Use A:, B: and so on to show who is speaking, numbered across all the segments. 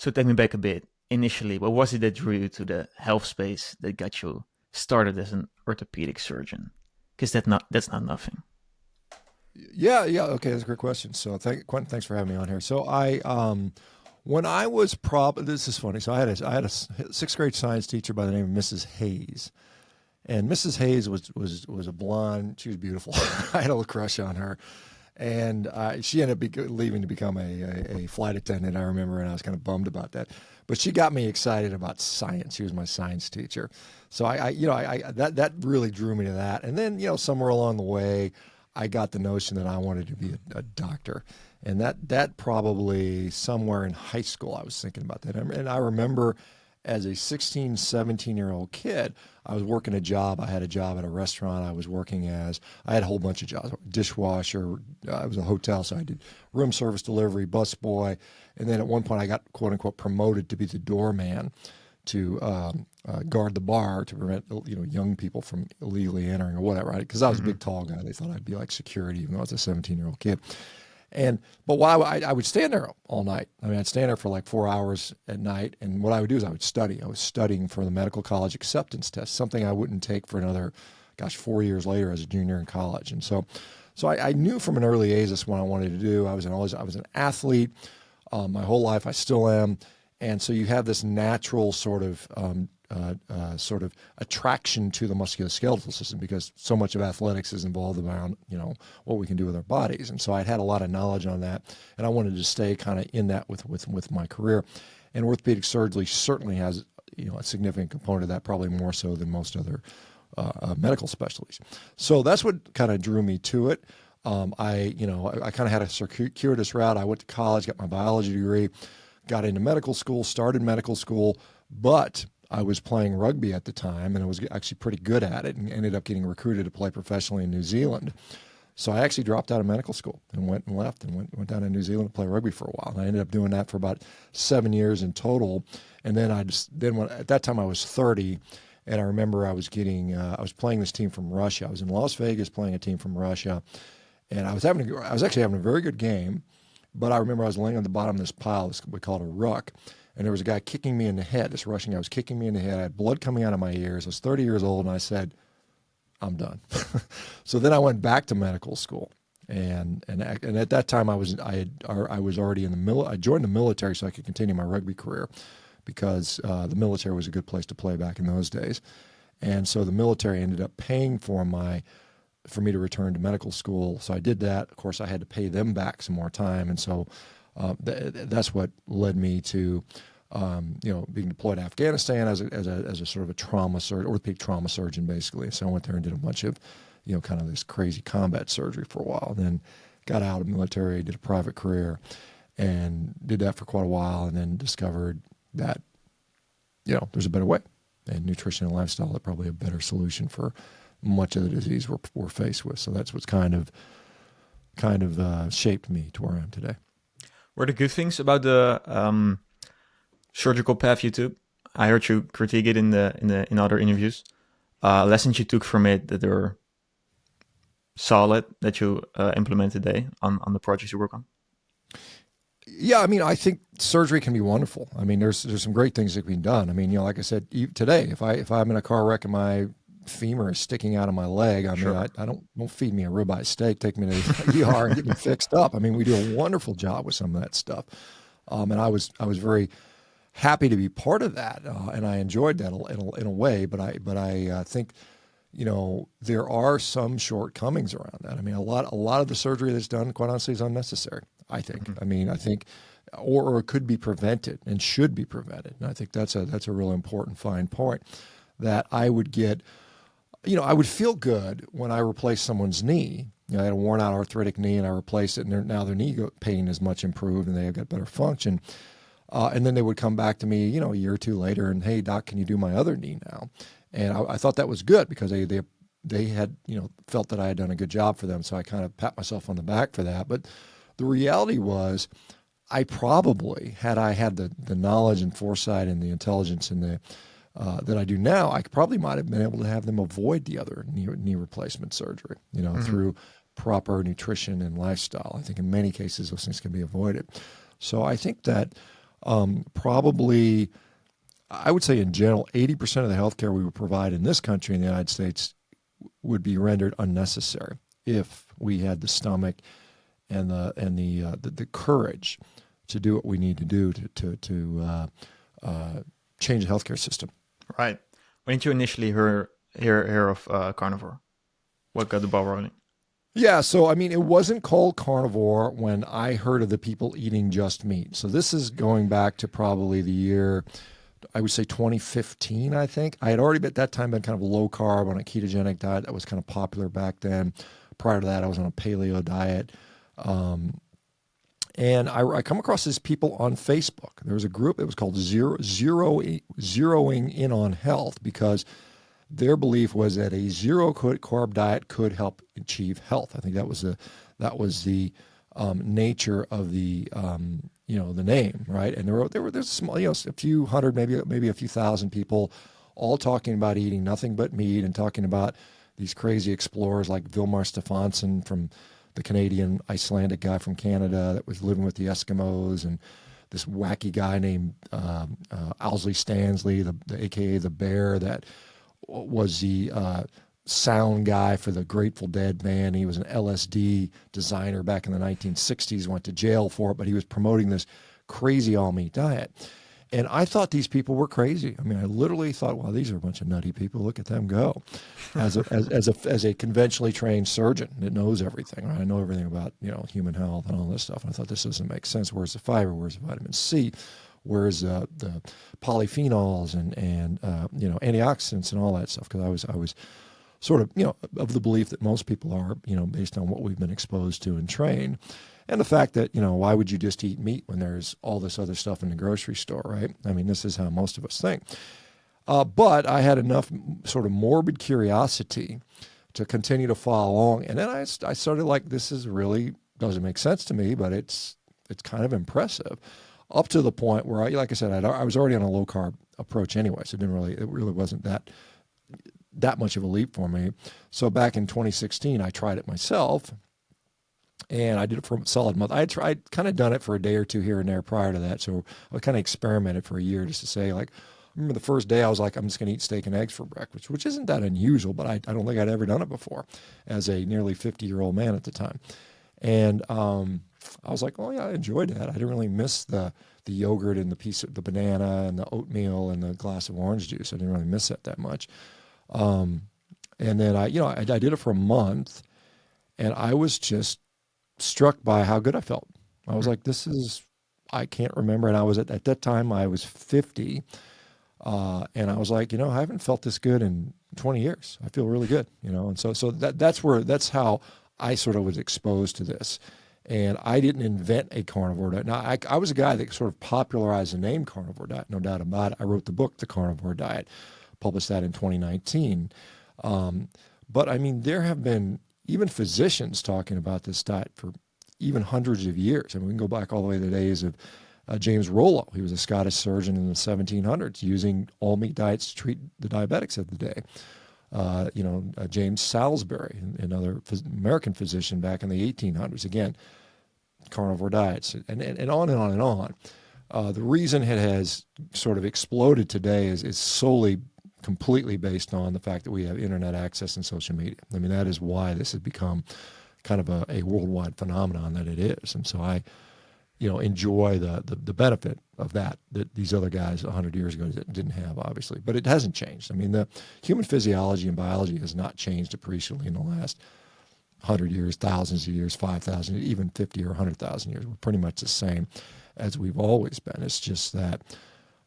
A: So take me back a bit. Initially, what was it that drew you to the health space that got you started as an orthopedic surgeon? Because that's not nothing.
B: Yeah. Okay, that's a great question. So, Quentin, thanks for having me on here. So, when I was this is funny. So, I had a sixth grade science teacher by the name of Mrs. Hayes, and Mrs. Hayes was a blonde. She was beautiful. I had a little crush on her, and she ended up leaving to become a flight attendant. I remember, and I was kind of bummed about that. But she got me excited about science. She was my science teacher, so that really drew me to that. And then somewhere along the way, I got the notion that I wanted to be a doctor, and that probably somewhere in high school I was thinking about that. And I remember as a 16, 17-year-old kid, I was working a job. I had a job at a restaurant. I had a whole bunch of jobs, dishwasher. I was a hotel, so I did room service delivery, busboy. And then at one point I got, quote unquote, promoted to be the doorman to guard the bar to prevent young people from illegally entering or whatever. Because I was a
A: Hmm.
B: big, tall guy. They thought I'd be like security, even though I was a 17-year-old kid. But while I would stand there all night. I mean, I'd stand there for like 4 hours at night, and what I would do is I would study. I was studying for the medical college acceptance test, something I wouldn't take for another, 4 years later as a junior in college. And so I knew from an early age that's what I wanted to do. I was an athlete my whole life. I still am, and so you have this natural sort of attraction to the musculoskeletal system because so much of athletics is involved around what we can do with our bodies. And so I'd had a lot of knowledge on that, and I wanted to stay kind of in that with my career. And orthopedic surgery certainly has a significant component of that, probably more so than most other medical specialties. So that's what kind of drew me to it. I kind of had a circuitous route. I went to college, got my biology degree, got into medical school, started medical school, but I was playing rugby at the time, and I was actually pretty good at it, and ended up getting recruited to play professionally in New Zealand. So I actually dropped out of medical school and went and left and went down to New Zealand to play rugby for a while. And I ended up doing that for about 7 years in total. And then at that time I was 30, and I remember I was playing this team from Russia. I was in Las Vegas playing a team from Russia, and I was actually having a very good game. But I remember I was laying on the bottom of this pile, we call it a ruck, and there was a guy kicking me in the head. This Russian guy was kicking me in the head. I had blood coming out of my ears. I was 30 years old, and I said, I'm done. So then I went back to medical school, and at that time I was already in the I joined the military so I could continue my rugby career because the military was a good place to play back in those days, and so the military ended up paying for me to return to medical school. So I did that. Of course, I had to pay them back some more time, and so that's what led me to being deployed to Afghanistan as a sort of a orthopedic trauma surgeon, basically. So I went there and did a bunch of, kind of this crazy combat surgery for a while. Then got out of the military, did a private career, and did that for quite a while, and then discovered that, there's a better way, and nutrition and lifestyle are probably a better solution for much of the disease we're faced with. So that's what's kind of shaped me to where I am today.
A: Were the good things about the surgical path you took? I heard you critique it in other interviews. Lessons you took from it that are solid that you implement today on the projects you work on.
B: Yeah, I mean, I think surgery can be wonderful. I mean, there's some great things that can be done. I mean, like I said, today, if I'm in a car wreck and my femur is sticking out of my leg, I mean,
A: Sure.
B: I don't feed me a ribeye steak, take me to the ER and get me fixed up. I mean, we do a wonderful job with some of that stuff, and I was very happy to be part of that, and I enjoyed that in a way. But I think there are some shortcomings around that. I mean, a lot of the surgery that's done, quite honestly, is unnecessary. I think.
A: Mhm.
B: I mean, or it could be prevented and should be prevented. And I think that's a really important fine point that I would get. I would feel good when I replaced someone's knee. I had a worn out arthritic knee and I replaced it, and now their knee pain is much improved and they've got better function. And then they would come back to me, a year or two later, and, hey, doc, can you do my other knee now? And I thought that was good because they had felt that I had done a good job for them. So I kind of pat myself on the back for that. But the reality was, I probably, had I had the knowledge and foresight and the intelligence and that I do now, I probably might have been able to have them avoid the other knee replacement surgery,
A: Mhm.
B: through proper nutrition and lifestyle. I think in many cases those things can be avoided. So I think that Probably, I would say in general, 80% of the healthcare we would provide in this country, in the United States, would be rendered unnecessary if we had the stomach and the courage to do what we need to do to change the healthcare system.
A: Right. When did you initially hear of carnivore? What got the ball rolling?
B: Yeah, so I mean, it wasn't called carnivore when I heard of the people eating just meat. So this is going back to probably the year, I would say 2015, I think. I had already at that time been kind of low carb on a ketogenic diet that was kind of popular back then. Prior to that, I was on a paleo diet. And I come across these people on Facebook. There was a group that was called Zeroing In on Health, because their belief was that a zero carb diet could help achieve health. I think that was the nature of the the name, right? And there's small, a few hundred, maybe a few thousand people, all talking about eating nothing but meat and talking about these crazy explorers like Vilmar Stefansson, from the Canadian Icelandic guy from Canada that was living with the Eskimos, and this wacky guy named Owsley Stanley, the AKA the Bear, that was the sound guy for the Grateful Dead band. He was an LSD designer back in the 1960s, went to jail for it, but he was promoting this crazy all-meat diet. And I thought these people were crazy. I mean, I literally thought, well, these are a bunch of nutty people. Look at them go. As a conventionally trained surgeon that knows everything, right? I know everything about, human health and all this stuff. And I thought, this doesn't make sense. Where's the fiber? Where's the vitamin C? Where's the polyphenols and antioxidants and all that stuff? Because I was sort of, of the belief that most people are, based on what we've been exposed to and trained. And the fact that, why would you just eat meat when there's all this other stuff in the grocery store, right? I mean, this is how most of us think. But I had enough sort of morbid curiosity to continue to follow along. And then I started like, this is really, doesn't make sense to me, but it's kind of impressive. Up to the point where, like I said, I was already on a low carb approach anyway, so it really wasn't that much of a leap for me. So back in 2016, I tried it myself, and I did it for a solid month. I tried kind of done it for a day or two here and there prior to that, so I kind of experimented for a year just to say, like, I remember the first day I was like, I'm just going to eat steak and eggs for breakfast, which isn't that unusual, but I don't think I'd ever done it before as a nearly 50-year-old man at the time. And I was like, oh yeah, I enjoyed that. I didn't really miss the yogurt and the piece of the banana and the oatmeal and the glass of orange juice. I didn't really miss that much. And then I did it for a month, and I was just struck by how good I felt. I was like, I can't remember. And I was at that time I was 50. And I was like, I haven't felt this good in 20 years. I feel really good, And so that's how I sort of was exposed to this. And I didn't invent a carnivore diet. Now, I was a guy that sort of popularized the name carnivore diet, no doubt about it. I wrote the book, The Carnivore Diet, published that in 2019. But I mean, there have been even physicians talking about this diet for even hundreds of years. I mean, we can go back all the way to the days of James Rollo. He was a Scottish surgeon in the 1700s using all-meat diets to treat the diabetics of the day. James Salisbury, another American physician back in the 1800s, again, carnivore diets, and on and on and on. The reason it has sort of exploded today is solely, completely based on the fact that we have internet access and social media. I mean, that is why this has become kind of a worldwide phenomenon that it is. And so I, enjoy the benefit of that these other guys 100 years ago didn't have, obviously. But it hasn't changed. I mean, the human physiology and biology has not changed appreciably in the last 100 years, thousands of years, 5,000, even 50 or 100,000 years. We're pretty much the same as we've always been. It's just that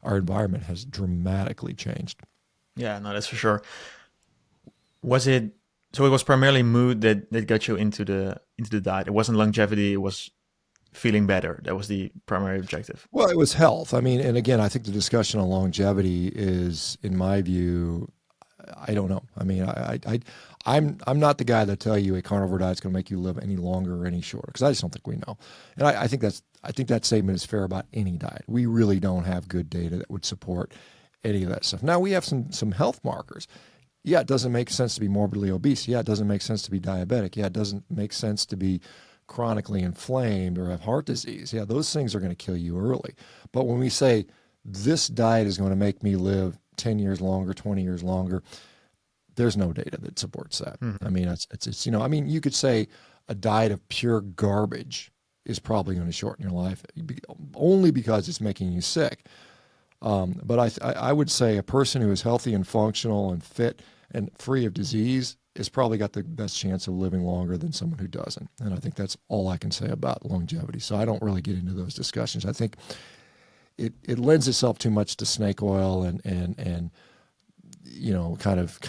B: our environment has dramatically changed.
A: Yeah, no, that's for sure. So it was primarily mood that got you into the diet. It wasn't longevity, it was feeling better. That was the primary objective.
B: Well, it was health. I mean, and again, I think the discussion on longevity is, in my view, I don't know. I mean, I'm not the guy that tell you a carnivore diet is going to make you live any longer or any shorter, because I just don't think we know. And I think that statement is fair about any diet. We really don't have good data that would support any of that stuff. Now, we have some health markers. Yeah, it doesn't make sense to be morbidly obese. Yeah, it doesn't make sense to be diabetic. Yeah, it doesn't make sense to be chronically inflamed or have heart disease. Yeah, those things are going to kill you early. But when we say this diet is going to make me live 10 years longer, 20 years longer, there's no data that supports that. I mean, it's I mean, you could say a diet of pure garbage is probably going to shorten your life only because it's making you sick. But I would say a person who is healthy and functional and fit and free of disease is probably got the best chance of living longer than someone who doesn't. And I think that's all I can say about longevity. So I don't really get into those discussions. I think it lends itself too much to snake oil and kind of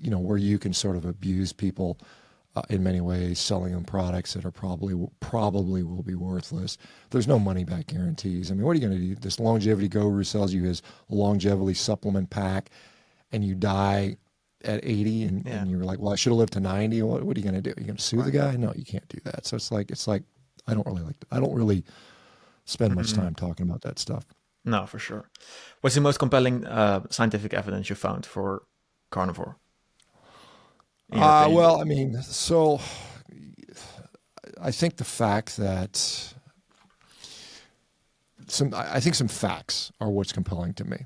B: where you can sort of abuse people in many ways, selling them products that are probably will be worthless. There's no money back guarantees. I mean, what are you going to do? This longevity guru sells you his longevity supplement pack, and you die at 80, and you're like, well, I should have lived to 90. What are you going to do? Are you going to sue the guy? No, you can't do that. So it's like I don't really spend much time talking about that stuff.
A: No, for sure. What's the most compelling scientific evidence you found for carnivore?
B: Well, I mean, so I think the fact that I think some facts are what's compelling to me.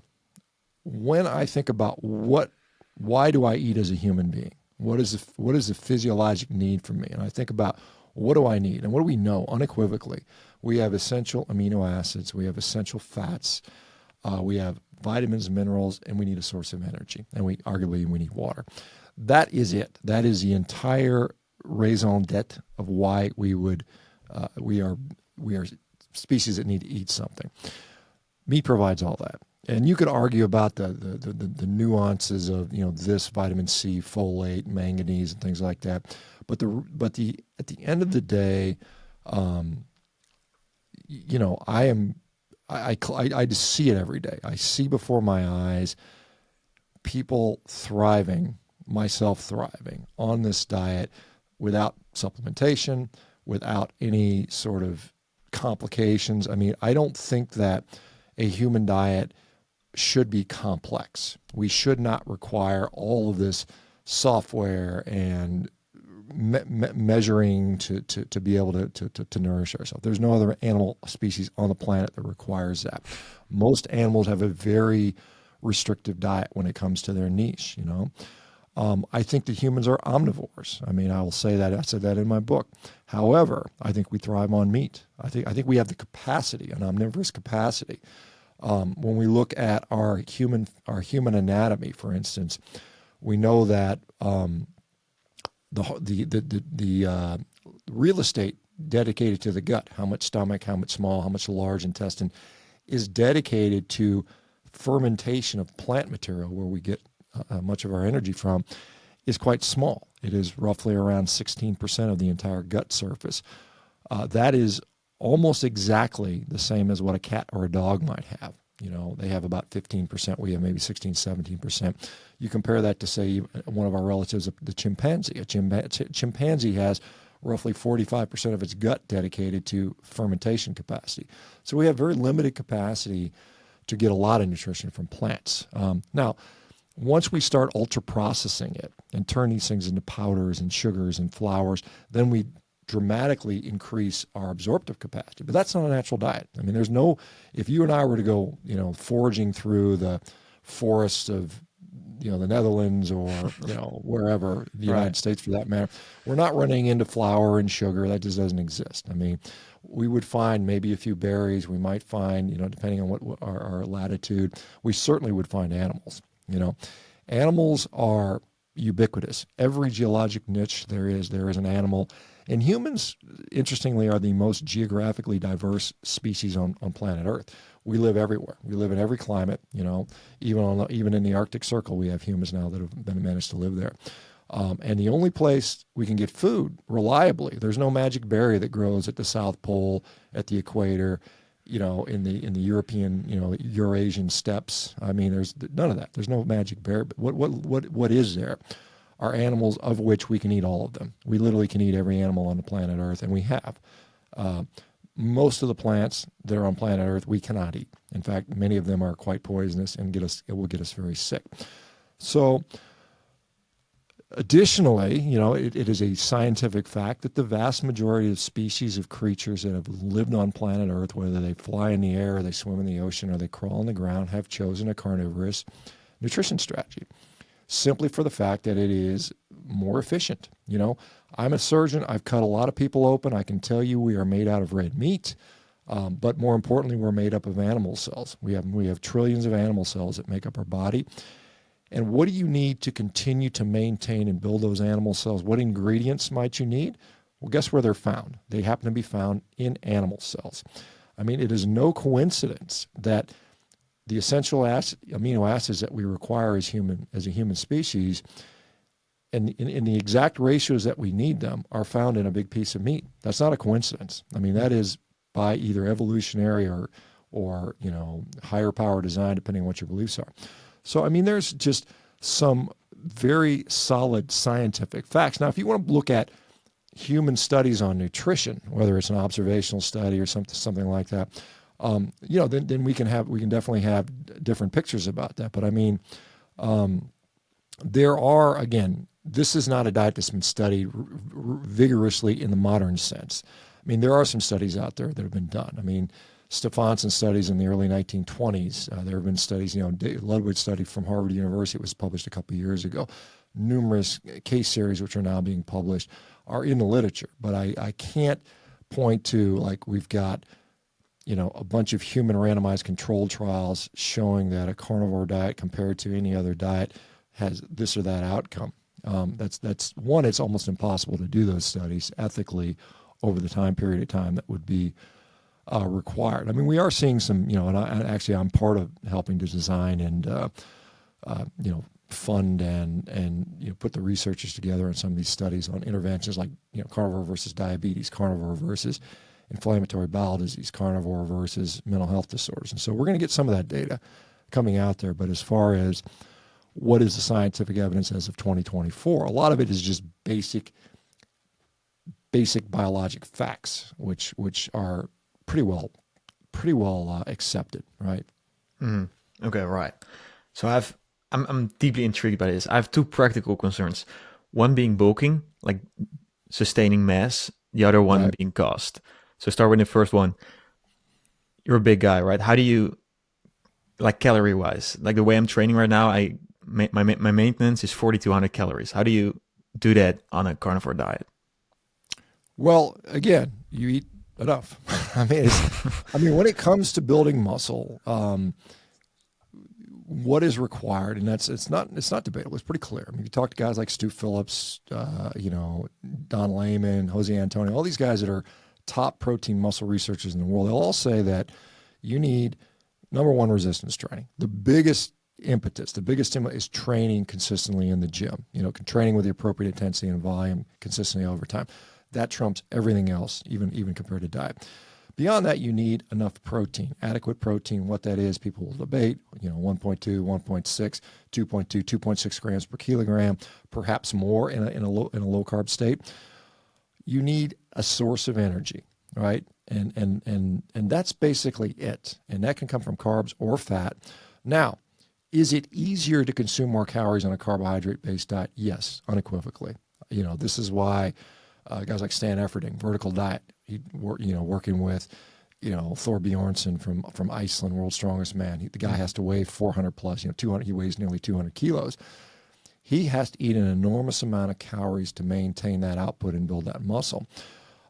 B: When I think about why do I eat as a human being? What is the physiologic need for me? And I think about what do I need? And what do we know unequivocally? We have essential amino acids, we have essential fats, we have vitamins, minerals, and we need a source of energy. And we need water. That is it. That is the entire raison d'etre of why we are species that need to eat something. Meat provides all that. And you could argue about the nuances of this vitamin C, folate, manganese, and things like that. But at the end of the day, I just see it every day. I see before my eyes people thriving, myself thriving on this diet without supplementation, without any sort of complications. I mean, I don't think that a human diet should be complex. We should not require all of this software and measuring to be able to nourish ourselves. There's no other animal species on the planet that requires that. Most animals have a very restrictive diet when it comes to their niche, I think that humans are omnivores. I mean, I will say that. I said that in my book. However, I think we thrive on meat. I think we have the capacity, an omnivorous capacity. When we look at our human anatomy, for instance, we know that the real estate dedicated to the gut, how much stomach, how much small, how much large intestine, is dedicated to fermentation of plant material, where we get much of our energy from, is quite small. It is roughly around 16% of the entire gut surface. That is almost exactly the same as what a cat or a dog might have. They have about 15%. We have maybe 16, 17%. You compare that to, say, one of our relatives, the chimpanzee. A chimpanzee has roughly 45% of its gut dedicated to fermentation capacity. So we have very limited capacity to get a lot of nutrition from plants. Now, once we start ultra-processing it and turn these things into powders and sugars and flours, then we dramatically increase our absorptive capacity. But that's not a natural diet. I mean, if you and I were to go, foraging through the forests of, the Netherlands or, wherever, the United States for that matter, we're not running into flour and sugar. That just doesn't exist. I mean, we would find maybe a few berries. We might find, depending on what our latitude, we certainly would find animals. Animals are ubiquitous. Every geologic niche there is an animal. And humans, interestingly, are the most geographically diverse species on planet Earth. We live everywhere. We live in every climate. Even in the Arctic Circle, we have humans now that have managed to live there. And the only place we can get food reliably, there's no magic berry that grows at the South Pole, at the equator, in the European, Eurasian steppes. I mean, there's none of that. There's no magic berry. But what is there are animals of which we can eat all of them. We literally can eat every animal on the planet Earth, and we have. Most of the plants that are on planet Earth we cannot eat. In fact, many of them are quite poisonous and it will get us very sick. So Additionally, it is a scientific fact that the vast majority of species of creatures that have lived on planet Earth, whether they fly in the air, or they swim in the ocean, or they crawl on the ground, have chosen a carnivorous nutrition strategy, simply for the fact that it is more efficient. I'm a surgeon. I've cut a lot of people open. I can tell you we are made out of red meat, but more importantly, we're made up of animal cells. We have trillions of animal cells that make up our body. And what do you need to continue to maintain and build those animal cells? What ingredients might you need? Well, guess where they're found? They happen to be found in animal cells. I mean, it is no coincidence that the essential amino acids that we require as a human species, and in the exact ratios that we need them, are found in a big piece of meat. That's not a coincidence. I mean, that is by either evolutionary or higher power design, depending on what your beliefs are. So, I mean, there's just some very solid scientific facts. Now, if you want to look at human studies on nutrition, whether it's an observational study or something like that, then we can definitely have different pictures about that. But I mean, there are, again, this is not a diet that's been studied vigorously in the modern sense. I mean, there are some studies out there that have been done. I mean, Stefanson studies in the early 1920s. There have been studies, Ludwig study from Harvard University was published a couple of years ago. Numerous case series, which are now being published, are in the literature. But I can't point to, like, we've got, a bunch of human randomized controlled trials showing that a carnivore diet compared to any other diet has this or that outcome. That's one, it's almost impossible to do those studies ethically over the time period of time that would be required. I mean, we are seeing some, and actually I'm part of helping to design and, fund and put the researchers together on some of these studies on interventions like, carnivore versus diabetes, carnivore versus inflammatory bowel disease, carnivore versus mental health disorders. And so we're going to get some of that data coming out there. But as far as what is the scientific evidence as of 2024, a lot of it is just basic biologic facts, which are pretty well accepted, right?
A: Mm-hmm. Okay, right. So I'm deeply intrigued by this. I have two practical concerns. One being bulking, like sustaining mass. The other one
B: Right.
A: being cost. So start with the first one. You're a big guy, right? How do you, like calorie wise, like the way I'm training right now, my maintenance is 4,200 calories. How do you do that on a carnivore diet?
B: Well, again, you eat enough. I mean, when it comes to building muscle, what is required, and it's not debatable. It's pretty clear. I mean, you talk to guys like Stu Phillips, Don Layman, Jose Antonio, all these guys that are top protein muscle researchers in the world. They'll all say that you need, number one, resistance training. The biggest impetus, the biggest stimulus is training consistently in the gym. Training with the appropriate intensity and volume consistently over time. That trumps everything else, even compared to diet. Beyond that, you need enough protein, adequate protein. What that is, people will debate, 1.2, 1.6, 2.2, 2.6 grams per kilogram, perhaps more in a low carb state. You need a source of energy, right? And that's basically it. And that can come from carbs or fat. Now, is it easier to consume more calories on a carbohydrate-based diet? Yes, unequivocally. This is why guys like Stan Efferding, Vertical Diet, working with, Thor Bjornsson from Iceland, world's strongest man. The guy has to weigh 400 plus, 200. He weighs nearly 200 kilos. He has to eat an enormous amount of calories to maintain that output and build that muscle.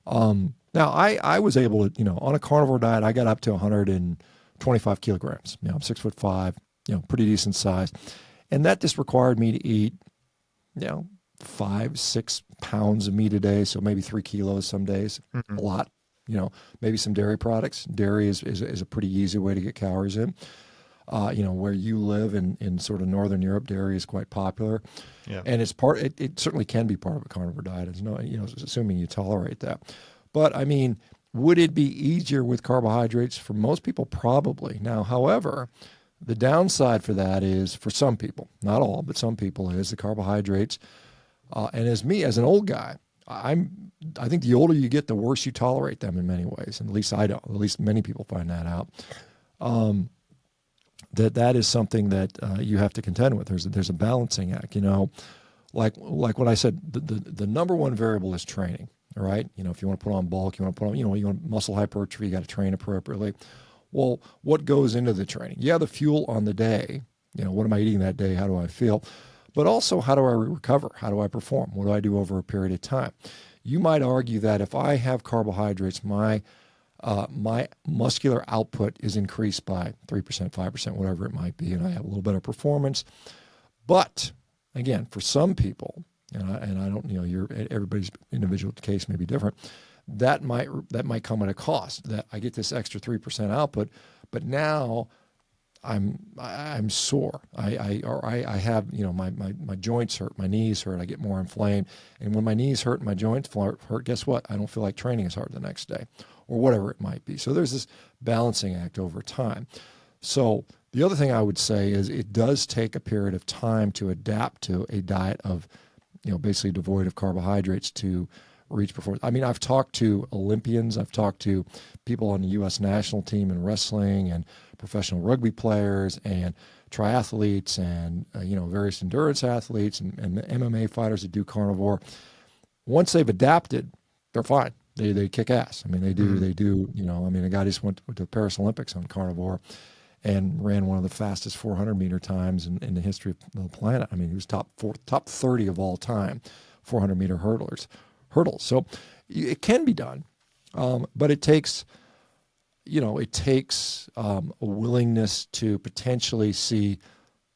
B: Now, I was able to, on a carnivore diet, I got up to 125 kilograms. I'm 6'5", pretty decent size. And that just required me to eat, 5-6 pounds of meat a day, so maybe 3 kilos some days.
A: Mm-hmm.
B: A lot. Maybe some dairy products. Dairy is a pretty easy way to get calories in. Where you live in sort of Northern Europe, dairy is quite popular.
A: Yeah.
B: And it certainly can be part of a carnivore diet, assuming you tolerate that. But I mean, would it be easier with carbohydrates? For most people, probably. Now, however, the downside for that is, for some people, not all, but some people, is the carbohydrates. And as an old guy, I think the older you get, the worse you tolerate them in many ways. And at least I don't. At least many people find that out. That is something that you have to contend with. There's a balancing act. like what I said, the number one variable is training. All right. If you want to put on bulk, you want to put on, you want muscle hypertrophy, you got to train appropriately. Well, what goes into the training? Yeah, the fuel on the day. What am I eating that day? How do I feel? But also, how do I recover? How do I perform? What do I do over a period of time? You might argue that if I have carbohydrates, my muscular output is increased by 3%, 5%, whatever it might be, and I have a little better performance. But again, for some people, and I don't, everybody's individual case may be different. That might come at a cost. That I get this extra 3% output, but now I'm sore. I have, my joints hurt, my knees hurt, I get more inflamed. And when my knees hurt and my joints hurt, guess what? I don't feel like training as hard the next day, or whatever it might be. So there's this balancing act over time. So the other thing I would say is it does take a period of time to adapt to a diet of, basically devoid of carbohydrates to reach performance. I mean, I've talked to Olympians, I've talked to people on the U.S. national team in wrestling and professional rugby players and triathletes and, various endurance athletes and the MMA fighters that do carnivore. Once they've adapted, they're fine. They kick ass. I mean, they do, a guy just went to the Paris Olympics on carnivore and ran one of the fastest 400-meter times in the history of the planet. I mean, he was top 30 of all time, 400-meter hurdles. So it can be done, but it takes, a willingness to potentially see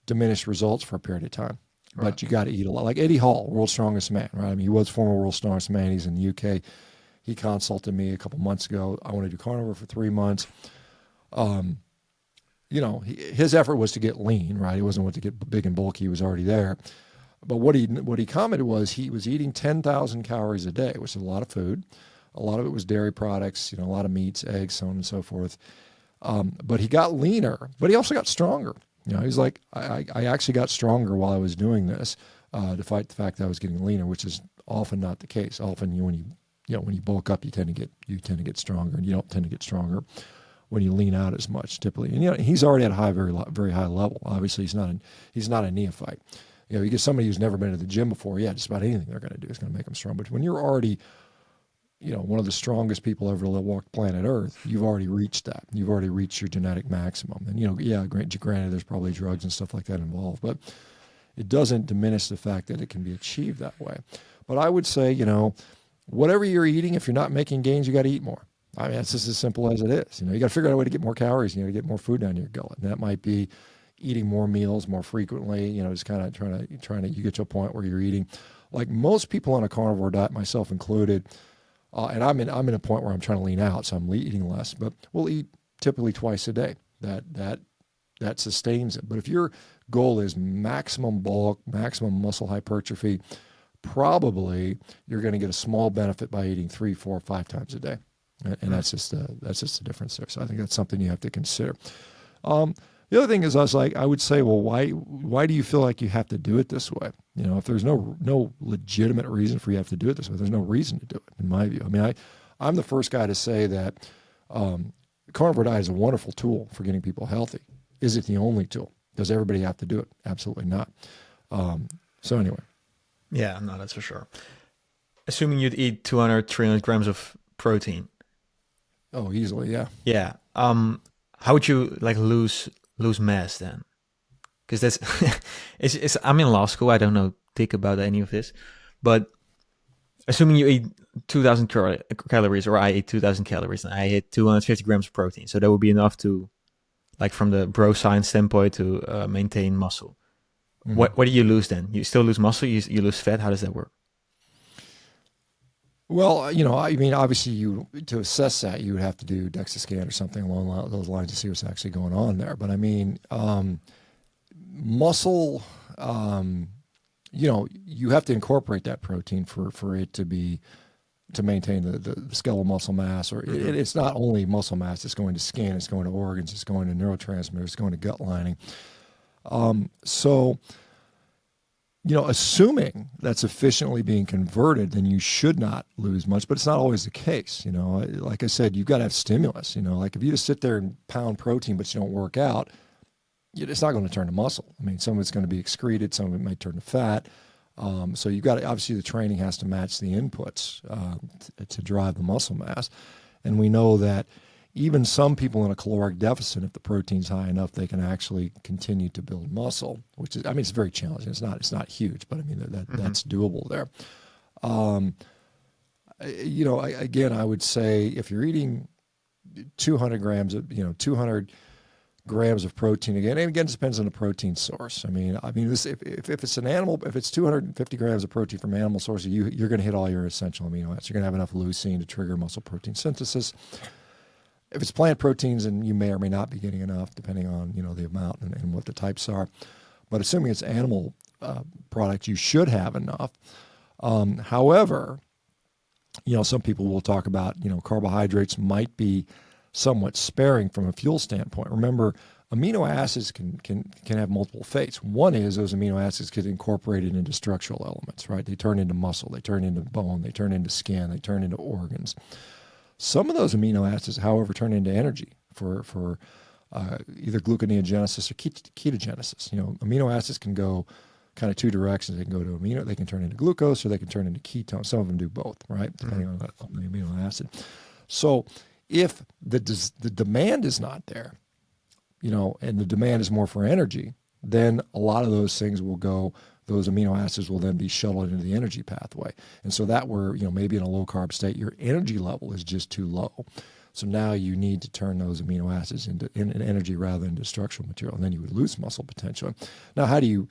B: diminished results for a period of time. Right. But you got to eat a lot. Like Eddie Hall, world's strongest man, right? I mean, he was former world's strongest man. He's in the UK. He consulted me a couple months ago. I want to do carnivore for 3 months. His effort was to get lean, right? He wasn't want to get big and bulky. He was already there. But what he commented was he was eating 10,000 calories a day, which is a lot of food. A lot of it was dairy products, a lot of meats, eggs, so on and so forth. But he got leaner, but he also got stronger. He's like, I actually got stronger while I was doing this to fight the fact that I was getting leaner, which is often not the case. Often when you bulk up, you tend to get stronger, and you don't tend to get stronger when you lean out as much typically. And he's already at a very high level. Obviously, he's not a neophyte. You get somebody who's never been to the gym before, just about anything they're going to do is going to make them strong. But when you're already, one of the strongest people ever to walk planet Earth, you've already reached that. You've already reached your genetic maximum. And, granted, there's probably drugs and stuff like that involved, but it doesn't diminish the fact that it can be achieved that way. But I would say, whatever you're eating, if you're not making gains, you got to eat more. I mean, it's just as simple as it is. You got to figure out a way to get more calories, to get more food down your gullet. And that might be eating more meals more frequently, just kind of trying to, you get to a point where you're eating like most people on a carnivore diet, myself included. And I'm in a point where I'm trying to lean out, so I'm eating less, but we'll eat typically twice a day. That sustains it. But if your goal is maximum bulk, maximum muscle hypertrophy, probably you're going to get a small benefit by eating 3, 4, 5 times a day. And that's just the difference there. So I think that's something you have to consider. The other thing is, I would say, well, why do you feel like you have to do it this way? If there's no legitimate reason for you to have to do it this way, there's no reason to do it, in my view. I mean, I'm the first guy to say that carnivore diet is a wonderful tool for getting people healthy. Is it the only tool? Does everybody have to do it? Absolutely not. So anyway.
A: Yeah, no, that's for sure. Assuming you'd eat 200, 300 grams of protein.
B: Oh, easily, yeah.
A: Yeah. How would you lose mass then? Because that's I'm in law school. I don't know dick about any of this, but assuming you eat 2,000 calories, or I ate 2,000 calories, and I ate 250 grams of protein, so that would be enough to, from the bro science standpoint, to maintain muscle. Mm-hmm. What do you lose then? You still lose muscle? You lose fat? How does that work?
B: Well, I mean, obviously, to assess that, you would have to do DEXA scan or something along those lines to see what's actually going on there. But I mean, muscle, you have to incorporate that protein for it to maintain the skeletal muscle mass. Or it's not only muscle mass; it's going to skin, it's going to organs, it's going to neurotransmitters, it's going to gut lining. Assuming that's efficiently being converted, then you should not lose much, but it's not always the case. Like I said, you've got to have stimulus. Like if you just sit there and pound protein, but you don't work out, it's not going to turn to muscle. I mean, some of it's going to be excreted, some of it might turn to fat. So you've got to, obviously the training has to match the inputs to drive the muscle mass. And we know that even some people in a caloric deficit, if the protein's high enough, they can actually continue to build muscle, which is, I mean, it's very challenging. It's not huge, but I mean, that's doable there. Again, I would say if you're eating 200 grams of, 200 grams of protein again, and again, it depends on the protein source. I mean, this, if it's an animal, if it's 250 grams of protein from animal sources, you're going to hit all your essential amino acids. You're going to have enough leucine to trigger muscle protein synthesis. If it's plant proteins, and you may or may not be getting enough, depending on the amount and what the types are. But assuming it's animal products, you should have enough. However, some people will talk about carbohydrates might be somewhat sparing from a fuel standpoint. Remember, amino acids can have multiple fates. One is those amino acids get incorporated into structural elements, right? They turn into muscle, they turn into bone, they turn into skin, they turn into organs. Some of those amino acids, however, turn into energy for either gluconeogenesis or ketogenesis. Amino acids can go kind of two directions. They can go to they can turn into glucose, or they can turn into ketones. Some of them do both, right? Depending on the amino acid. So if the demand is not there, and the demand is more for energy, then a lot of those things will go, those amino acids will then be shuttled into the energy pathway. And so that where, maybe in a low carb state, your energy level is just too low. So now you need to turn those amino acids into energy rather than into structural material, and then you would lose muscle potential. Now, how do you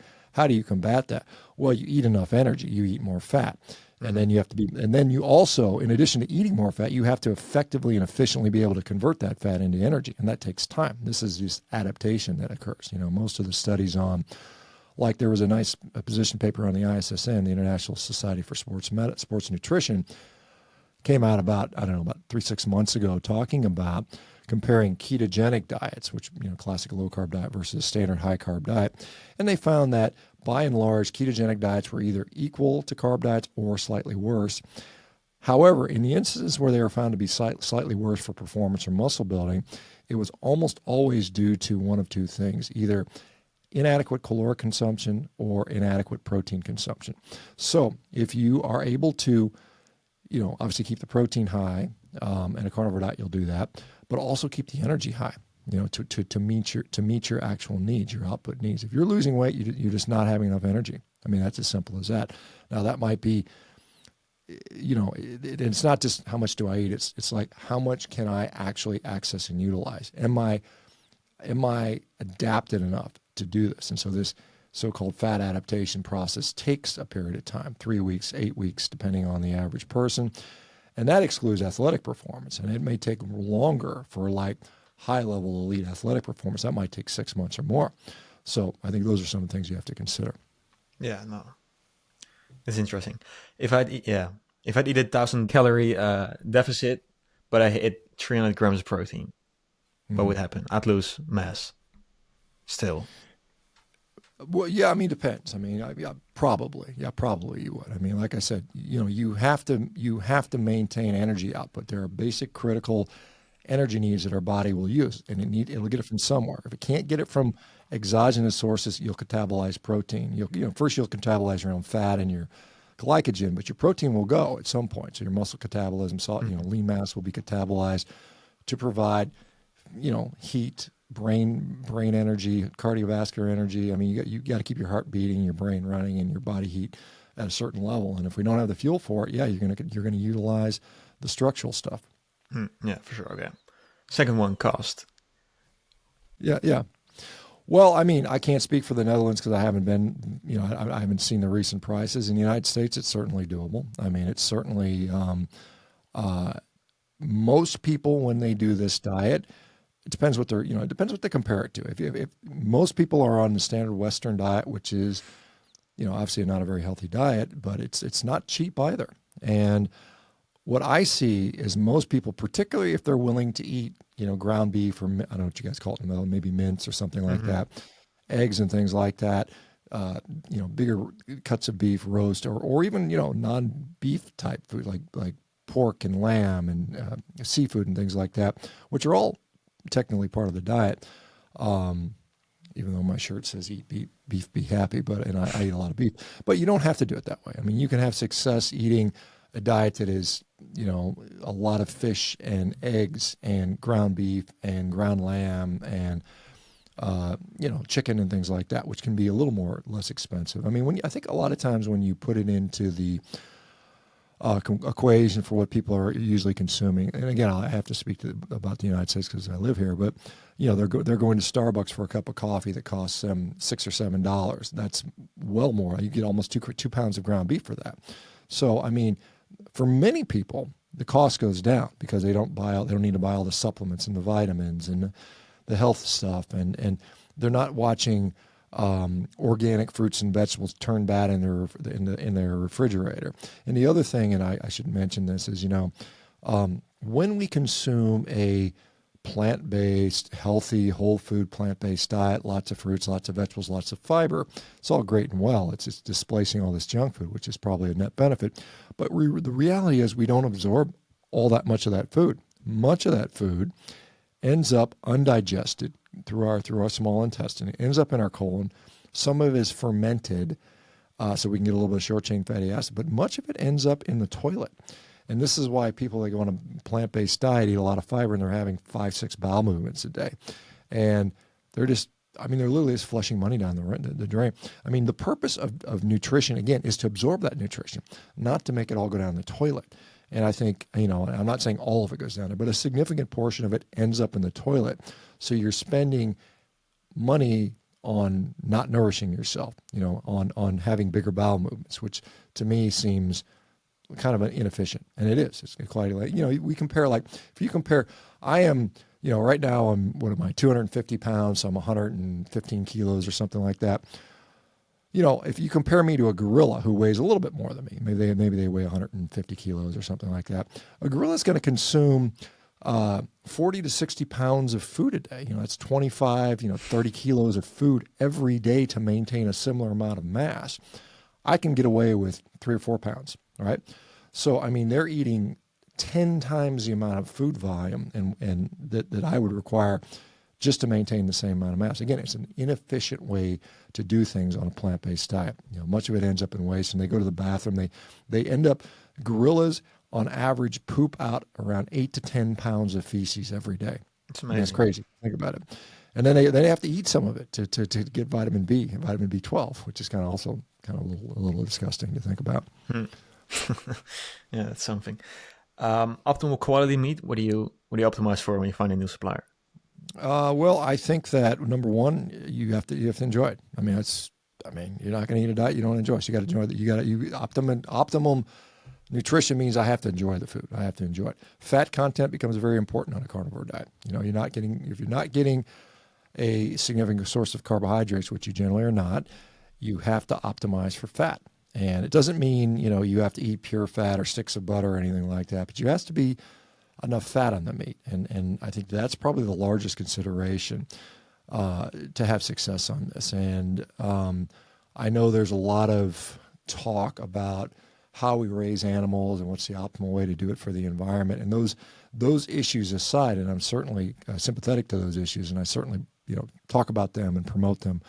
B: combat that? Well, you eat enough energy, you eat more fat. And then you also, in addition to eating more fat, you have to effectively and efficiently be able to convert that fat into energy. And that takes time. This is just adaptation that occurs. Most of the studies on, like there was a nice position paper on the ISSN, the International Society for Sports Nutrition, came out about 3-6 months ago, talking about comparing ketogenic diets, which, classic low carb diet versus standard high carb diet. And they found that by and large, ketogenic diets were either equal to carb diets or slightly worse. However, in the instances where they were found to be slightly worse for performance or muscle building, it was almost always due to one of two things: either inadequate caloric consumption or inadequate protein consumption. So if you are able to, obviously keep the protein high, and a carnivore diet, you'll do that, but also keep the energy high, to meet your actual needs, your output needs. If you're losing weight, you're just not having enough energy. I mean, that's as simple as that. Now, that might be, it's not just how much do I eat. It's like, how much can I actually access and utilize? Am I adapted enough to do this? And so this so-called fat adaptation process takes a period of time, 3 weeks, 8 weeks, depending on the average person. And that excludes athletic performance. And it may take longer for like high-level elite athletic performance. That might take 6 months or more. So I think those are some of the things you have to consider.
A: Yeah, no, it's interesting. If I'd eat 1,000 calorie deficit, but I hit 300 grams of protein, what would happen? I'd lose mass still.
B: Well, yeah, I mean, depends. I mean, probably you would. I mean, like I said, you have to maintain energy output. There are basic critical energy needs that our body will use, and it'll get it from somewhere. If it can't get it from exogenous sources, you'll catabolize protein. First you'll catabolize your own fat and your glycogen, but your protein will go at some point. So your muscle catabolism, lean mass will be catabolized to provide, heat, brain energy, cardiovascular energy. I mean, you got to keep your heart beating, your brain running, and your body heat at a certain level. And if we don't have the fuel for it, you're gonna utilize the structural stuff.
A: Yeah, for sure. Okay. Second one, cost.
B: Yeah. Well, I mean, I can't speak for the Netherlands because I haven't been, I haven't seen the recent prices. In the United States, it's certainly doable. I mean, it's certainly, most people, when they do this diet, it depends what it depends what they compare it to. If most people are on the standard Western diet, which is, obviously not a very healthy diet, but it's not cheap either. And what I see is most people, particularly if they're willing to eat, ground beef, or I don't know what you guys call it, maybe mince or something like that, eggs and things like that, bigger cuts of beef, roast, or even, non-beef type food like pork and lamb and seafood and things like that, which are all technically part of the diet. even though my shirt says eat beef, be happy, and I eat a lot of beef. But you don't have to do it that way. I mean, you can have success eating a diet that is, a lot of fish and eggs and ground beef and ground lamb and, chicken and things like that, which can be a little less expensive. I mean, I think a lot of times when you put it into the equation for what people are usually consuming. And again, I have to speak about the United States because I live here. But they're going to Starbucks for a cup of coffee that costs them $6 or $7. That's well more. You get almost 2 pounds of ground beef for that. So I mean, for many people, the cost goes down because they don't need to buy all the supplements and the vitamins and the health stuff, and they're not watching organic fruits and vegetables turn bad in their refrigerator. And the other thing, and I should mention this, is when we consume a plant-based, healthy, whole food, plant-based diet, lots of fruits, lots of vegetables, lots of fiber, it's all great and well. It's displacing all this junk food, which is probably a net benefit. But the reality is we don't absorb all that much of that food. Much of that food ends up undigested through our small intestine. It ends up in our colon. Some of it is fermented, so we can get a little bit of short-chain fatty acid, but much of it ends up in the toilet. And this is why people that go on a plant-based diet eat a lot of fiber, and they're having 5-6 bowel movements a day. And they're literally just flushing money down the drain. I mean, the purpose of nutrition, again, is to absorb that nutrition, not to make it all go down the toilet. And I think, I'm not saying all of it goes down there, but a significant portion of it ends up in the toilet. So you're spending money on not nourishing yourself, on having bigger bowel movements, which to me seems kind of inefficient. And it is. It's quite like, we compare, like, if you compare, I am, right now I'm, 250 pounds, so I'm 115 kilos or something like that. If you compare me to a gorilla who weighs a little bit more than me, maybe they weigh 150 kilos or something like that. A gorilla is going to consume 40 to 60 pounds of food a day. That's 25, 30 kilos of food every day to maintain a similar amount of mass. I can get away with 3 or 4 pounds, all right? So, I mean, they're eating 10 times the amount of food volume and that I would require just to maintain the same amount of mass. Again, it's an inefficient way to do things on a plant-based diet. Much of it ends up in waste, and they go to the bathroom. They end up, gorillas on average poop out around 8 to 10 pounds of feces every day.
A: It's amazing.
B: That's crazy. Think about it. And then they have to eat some of it to get vitamin B and vitamin B12, which is kind of a little disgusting to think about.
A: Yeah, that's something. Optimal quality meat. What do you optimize for when you find a new supplier?
B: Well, I think that number one, you have to enjoy it. I mean, you're not going to eat a diet you don't enjoy. So you got to enjoy that. Optimum nutrition means I have to enjoy the food. I have to enjoy it. Fat content becomes very important on a carnivore diet. If you're not getting a significant source of carbohydrates, which you generally are not, you have to optimize for fat. And it doesn't mean, you have to eat pure fat or sticks of butter or anything like that, but you has to be enough fat on the meat. And I think that's probably the largest consideration to have success on this. And I know there's a lot of talk about how we raise animals and what's the optimal way to do it for the environment. And those issues aside, and I'm certainly sympathetic to those issues, and I certainly talk about them and promote them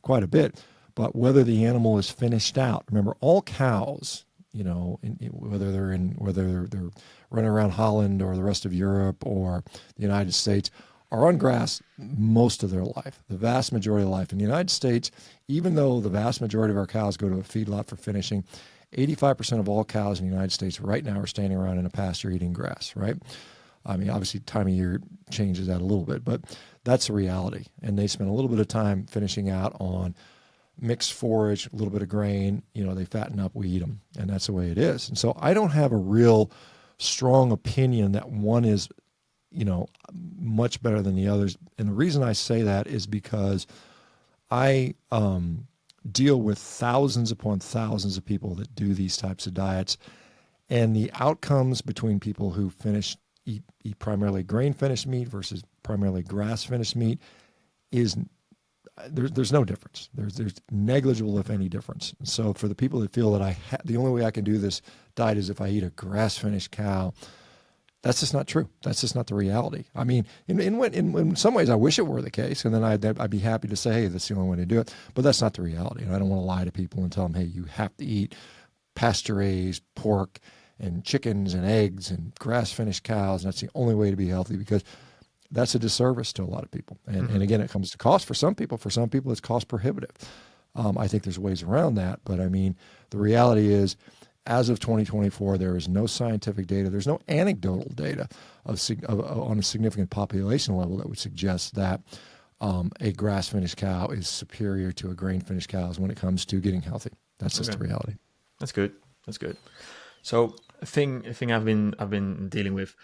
B: quite a bit. But whether the animal is finished out, remember, all cows, whether they're running around Holland or the rest of Europe or the United States, are on grass most of their life, the vast majority of life. In the United States, even though the vast majority of our cows go to a feedlot for finishing, 85% of all cows in the United States right now are standing around in a pasture eating grass, right? I mean, obviously, time of year changes that a little bit, but that's the reality. And they spend a little bit of time finishing out on mixed forage, a little bit of grain, they fatten up, we eat them, and that's the way it is. And so I don't have a real strong opinion that one is, much better than the others. And the reason I say that is because I deal with thousands upon thousands of people that do these types of diets, and the outcomes between people who eat primarily grain-finished meat versus primarily grass-finished meat is there's no difference. There's negligible, if any, difference. So for the people that feel that the only way I can do this diet is if I eat a grass-finished cow, That's just not true. That's just not the reality. I mean, in some ways, I wish it were the case, and then I'd be happy to say, hey, that's the only way to do it. But that's not the reality. And I don't want to lie to people and tell them, hey, you have to eat pasture-raised pork and chickens and eggs and grass-finished cows, and that's the only way to be healthy, because that's a disservice to a lot of people. And again, it comes to cost for some people. For some people, it's cost prohibitive. I think there's ways around that. But I mean, the reality is, as of 2024, there is no scientific data. There's no anecdotal data on a significant population level that would suggest that a grass-finished cow is superior to a grain-finished cow when it comes to getting healthy. That's just the reality.
A: That's good. That's good. So a thing I've been dealing with,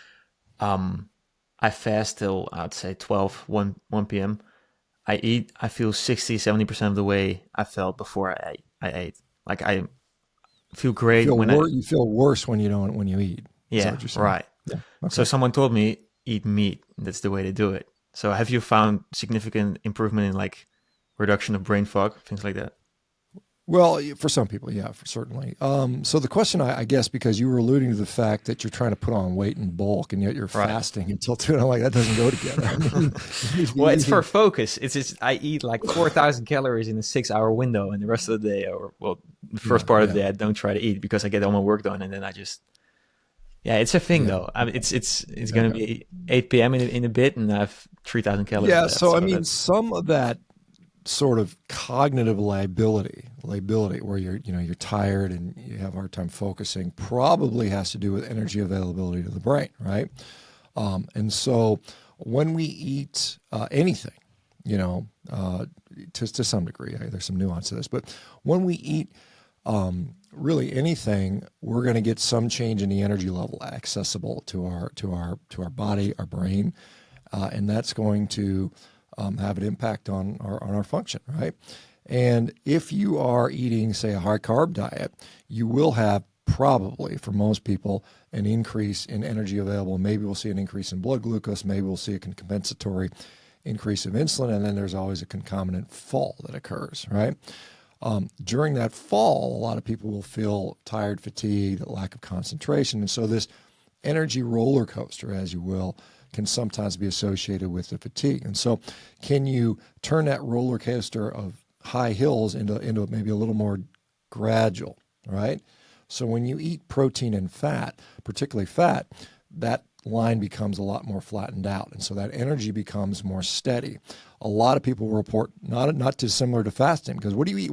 A: I fast till, I'd say 1 p.m. I feel 60-70% of the way I felt before I ate. Like, I feel great
B: you feel worse when you eat.
A: Yeah, right. Yeah. Okay. So someone told me, eat meat. That's the way to do it. So have you found significant improvement in, like, reduction of brain fog, things like that?
B: Well, for some people, yeah, certainly. So the question, I guess, because you were alluding to the fact that you're trying to put on weight in bulk, and yet you're fasting until 2, and I'm like, that doesn't go together. I mean,
A: well, it's for focus. It's just, I eat like 4,000 calories in a 6-hour window, and the rest of the day, the first part of the day, I don't try to eat because I get all my work done, and then I just, it's a thing though. I mean, it's going to be 8 p.m. in a bit, and I have 3,000 calories.
B: Yeah, so I mean, some of that sort of cognitive lability where you're tired and you have a hard time focusing probably has to do with energy availability to the brain, right? And so when we eat anything, to some degree, there's some nuance to this, but when we eat really anything, we're going to get some change in the energy level accessible to our body, our brain, and that's going to have an impact on our function, right? And if you are eating, say, a high carb diet, you will have probably, for most people, an increase in energy available. Maybe we'll see an increase in blood glucose. Maybe we'll see a compensatory increase of insulin, and then there's always a concomitant fall that occurs, right? During that fall, a lot of people will feel tired, fatigued, lack of concentration, and so this energy roller coaster, as you will, can sometimes be associated with the fatigue. And so can you turn that roller coaster of high hills into maybe a little more gradual, right? So when you eat protein and fat, particularly fat, that line becomes a lot more flattened out. And so that energy becomes more steady. A lot of people will report not dissimilar to fasting, because what do you eat?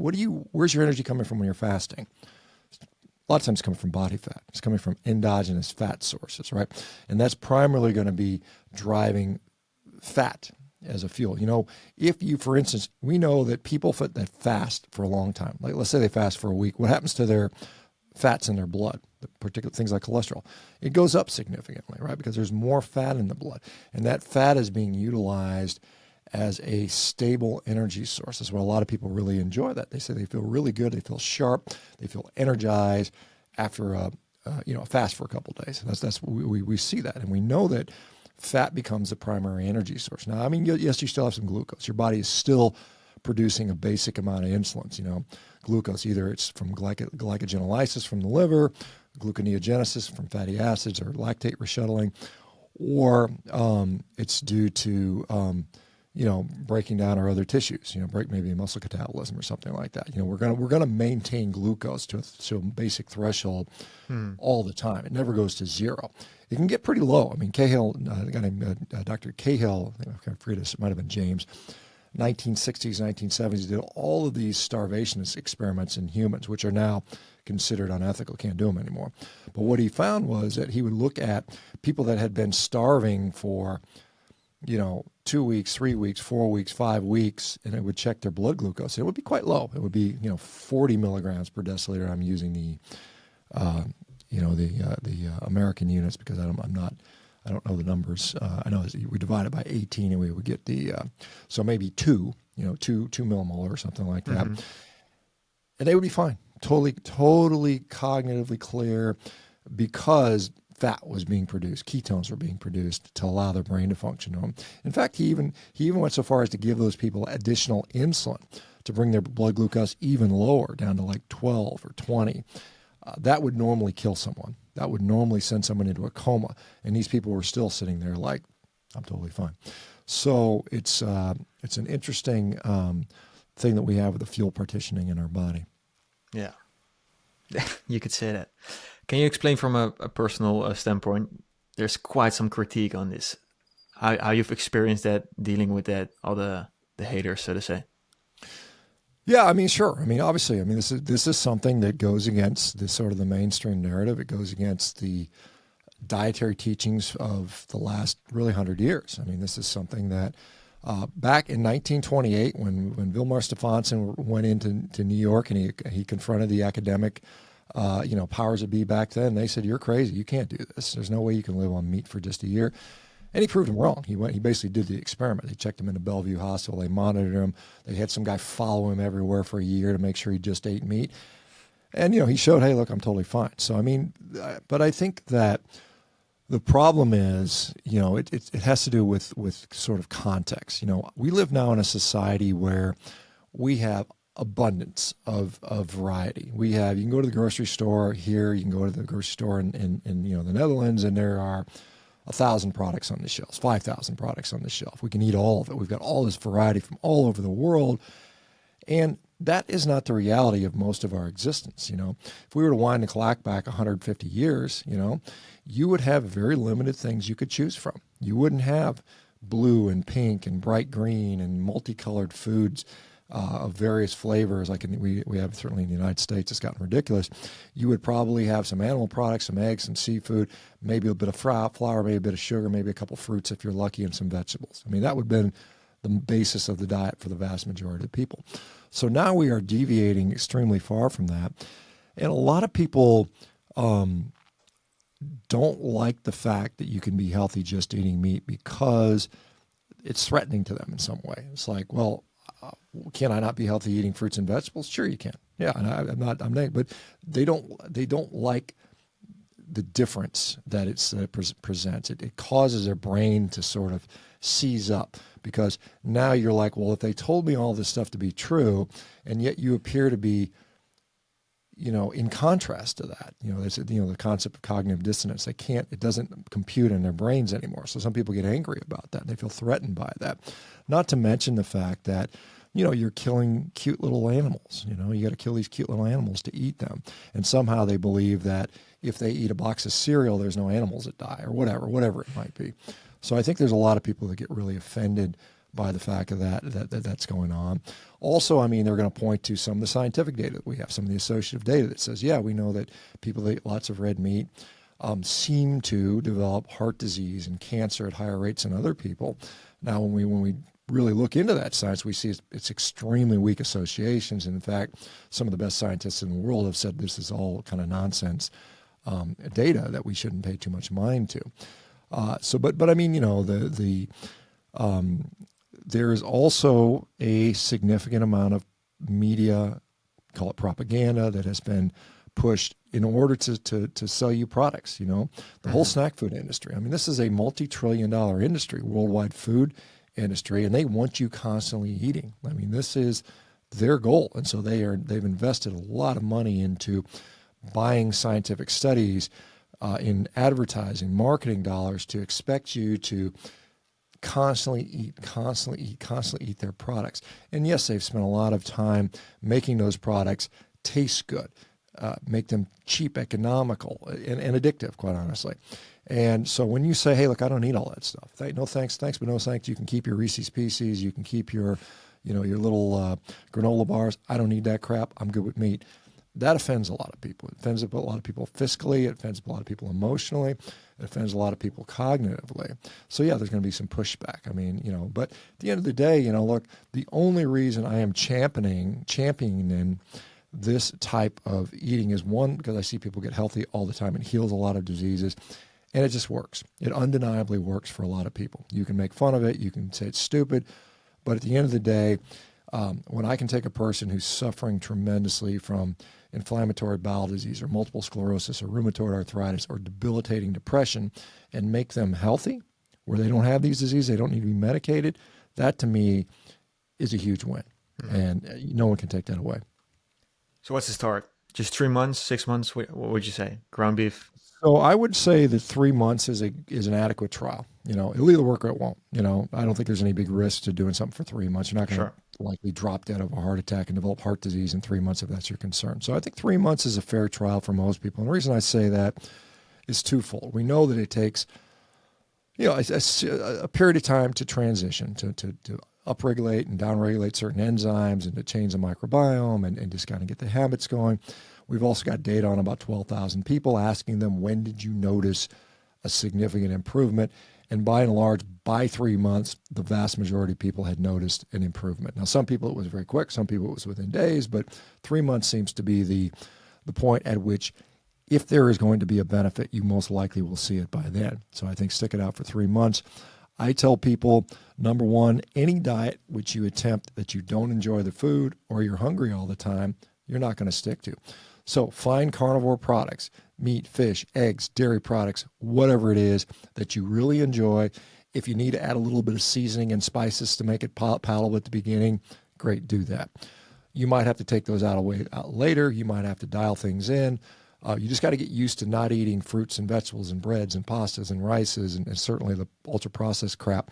B: Where's your energy coming from when you're fasting? A lot of times it's coming from body fat. It's coming from endogenous fat sources, right? And that's primarily going to be driving fat as a fuel. If you, for instance, we know that people that fast for a long time, like let's say they fast for a week, what happens to their fats in their blood, the particular things like cholesterol? It goes up significantly, right? Because there's more fat in the blood. And that fat is being utilized as a stable energy source. That's why a lot of people really enjoy that. They say they feel really good, they feel sharp, they feel energized after a fast for a couple of days. We see that, and we know that fat becomes the primary energy source. Now, I mean, yes, you still have some glucose. Your body is still producing a basic amount of insulin. Glucose, either it's from glycogenolysis from the liver, gluconeogenesis from fatty acids or lactate reshuttling, or it's due to breaking down our other tissues, break maybe muscle catabolism or something like that. We're gonna maintain glucose to a basic threshold all the time. It never goes to zero. It can get pretty low. I mean, Cahill, a guy named Dr. Cahill, I forget, it might have been James, 1960s, 1970s, did all of these starvation experiments in humans, which are now considered unethical, can't do them anymore. But what he found was that he would look at people that had been starving for 2 weeks, 3 weeks, 4 weeks, 5 weeks, and it would check their blood glucose. It would be quite low. It would be 40 milligrams per deciliter. I'm using the American units because I don't know the numbers. I know we divide it by 18 and we would get so maybe 2 millimolar or something like that. Mm-hmm. And they would be fine. Totally cognitively clear, because fat was being produced, ketones were being produced to allow their brain to function. In fact, he even went so far as to give those people additional insulin to bring their blood glucose even lower, down to like 12 or 20. That would normally kill someone. that would normally send someone into a coma. And these people were still sitting there like, I'm totally fine. So it's an interesting thing that we have with the fuel partitioning in our body.
A: Yeah, you could say that. Can you explain from a personal standpoint? There's quite some critique on this. How you've experienced that, dealing with that, all the haters, so to say.
B: Yeah, I mean, sure. I mean, obviously, I mean, this is something that goes against the sort of the mainstream narrative. It goes against the dietary teachings of the last really 100 years. I mean, this is something that back in 1928, when Vilmar Stefansson went into New York and he confronted the academic, powers that be back then, they said, "You're crazy. You can't do this. There's no way you can live on meat for just a year." And he proved them wrong. He basically did the experiment. They checked him into Bellevue Hospital. They monitored him. They had some guy follow him everywhere for a year to make sure he just ate meat. And, he showed, hey, look, I'm totally fine. So, I mean, but I think that the problem is, it has to do with sort of context. We live now in a society where we have abundance of variety. You can go to the grocery store here, you can go to the grocery store in the Netherlands, and there are 1,000 products on the shelves, 5,000 products on the shelf. We can eat all of it. We've got all this variety from all over the world. And that is not the reality of most of our existence. If we were to wind the clock back 150 years, you would have very limited things you could choose from. You wouldn't have blue and pink and bright green and multicolored foods of various flavors, like we have certainly in the United States. It's gotten ridiculous. You would probably have some animal products, some eggs, some seafood, maybe a bit of flour, maybe a bit of sugar, maybe a couple fruits if you're lucky, and some vegetables. I mean, that would have been the basis of the diet for the vast majority of people. So now we are deviating extremely far from that. And a lot of people don't like the fact that you can be healthy just eating meat because it's threatening to them in some way. It's like, well, can I not be healthy eating fruits and vegetables? Sure, you can. Yeah, and I'm not, but they don't like the difference that it presents. It causes their brain to sort of seize up, because now you're like, well, if they told me all this stuff to be true, and yet you appear to be, in contrast to that, there's the concept of cognitive dissonance. It doesn't compute in their brains anymore. So some people get angry about that. They feel threatened by that. Not to mention the fact that, you're killing cute little animals. You got to kill these cute little animals to eat them. And somehow they believe that if they eat a box of cereal, there's no animals that die, or whatever it might be. So I think there's a lot of people that get really offended by the fact of that's going on. Also, I mean, they're going to point to some of the scientific data that we have, some of the associative data that says, yeah, we know that people that eat lots of red meat seem to develop heart disease and cancer at higher rates than other people. Now, when we really look into that science, we see it's extremely weak associations. And in fact, some of the best scientists in the world have said this is all kind of nonsense data that we shouldn't pay too much mind to. But I mean, there is also a significant amount of media, call it propaganda, that has been pushed in order to sell you products. The whole snack food industry. I mean, this is a multi-trillion-dollar industry, worldwide food industry, and they want you constantly eating. I mean, this is their goal, and so they've invested a lot of money into buying scientific studies, in advertising, marketing dollars, to expect you to constantly eat their products. And yes, they've spent a lot of time making those products taste good, make them cheap, economical, and addictive, quite honestly. And so when you say, hey, look, I don't need all that stuff. No thanks, but no thanks. You can keep your Reese's Pieces. You can keep your little granola bars. I don't need that crap. I'm good with meat. That offends a lot of people. It offends a lot of people fiscally. It offends a lot of people emotionally. It offends a lot of people cognitively. So yeah, there's going to be some pushback. I mean, but at the end of the day, look, the only reason I am championing this type of eating is, one, because I see people get healthy all the time and heals a lot of diseases. And it just works. It undeniably works for a lot of people. You can make fun of it. You can say it's stupid. But at the end of the day, when I can take a person who's suffering tremendously from inflammatory bowel disease or multiple sclerosis or rheumatoid arthritis or debilitating depression and make them healthy, where they don't have these diseases, they don't need to be medicated, that to me is a huge win. Mm-hmm. And no one can take that away.
A: So what's the start? Just 3 months, 6 months? What would you say? Ground beef?
B: So I would say that 3 months is an adequate trial. It'll either work or it won't. I don't think there's any big risk to doing something for 3 months. You're not going
A: Sure.
B: to likely drop dead of a heart attack and develop heart disease in 3 months if that's your concern. So I think 3 months is a fair trial for most people. And the reason I say that is twofold. We know that it takes a period of time to transition, to upregulate and downregulate certain enzymes and to change the microbiome and just kind of get the habits going. We've also got data on about 12,000 people asking them, when did you notice a significant improvement? And by and large, by 3 months, the vast majority of people had noticed an improvement. Now, some people it was very quick, some people it was within days, but 3 months seems to be the point at which, if there is going to be a benefit, you most likely will see it by then. So I think stick it out for 3 months. I tell people, number one, any diet which you attempt that you don't enjoy the food or you're hungry all the time, you're not going to stick to. So find carnivore products, meat, fish, eggs, dairy products, whatever it is that you really enjoy. If you need to add a little bit of seasoning and spices to make it palatable at the beginning, great, do that. You might have to take those out later. You might have to dial things in. You just got to get used to not eating fruits and vegetables and breads and pastas and rices and certainly the ultra-processed crap.